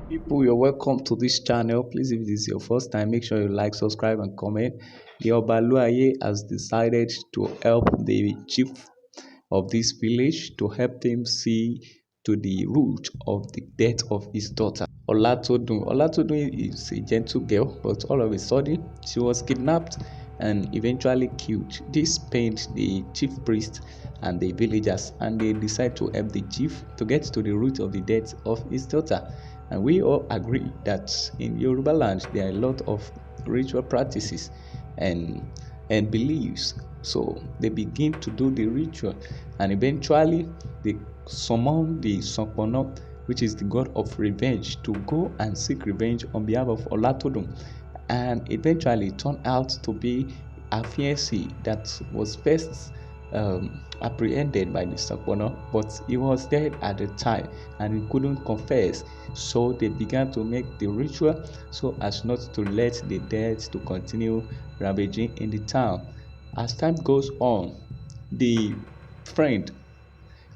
People, you're welcome to this channel. Please, if this is your first time, make sure you like, subscribe, and comment. The Olaiya has decided to help the chief of this village to help him see to the root of the death of his daughter. Olatodun is a gentle girl, but all of a sudden she was kidnapped and eventually killed. This pained the chief priest and the villagers, and they decide to help the chief to get to the root of the death of his daughter. And we all agree that in Yoruba land there are a lot of ritual practices and beliefs. So they begin to do the ritual, and eventually they summon the SANPONNA, which is the god of revenge, to go and seek revenge on behalf of Olatodun. And eventually it turned out to be a fiancé that was first apprehended by the SANPONNA, but he was dead at the time and he couldn't confess. So they began to make the ritual so as not to let the dead to continue ravaging in the town. As time goes on, the friend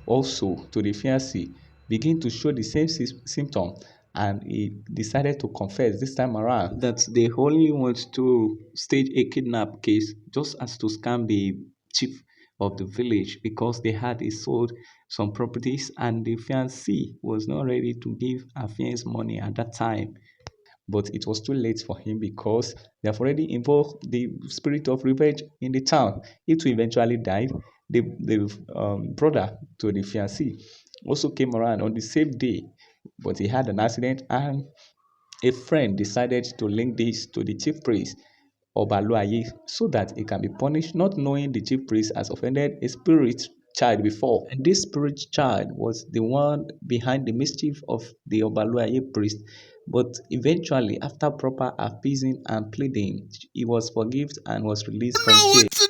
also to the fiancé begin to show the same symptom, and he decided to confess this time around that they only want to stage a kidnap case just as to scam the chief of the village because they had sold some properties and the fiancé was not ready to give her fiancé money at that time. But it was too late for him because they have already invoked the spirit of revenge in the town. He too eventually died. The brother to the fiancé also came around on the same day, but he had an accident, and a friend decided to link this to the chief priest Olaiya so that he can be punished, not knowing the chief priest has offended a spirit child before. And this spirit child was the one behind the mischief of the Olaiya priest. But eventually, after proper appeasing and pleading, he was forgiven and was released from jail.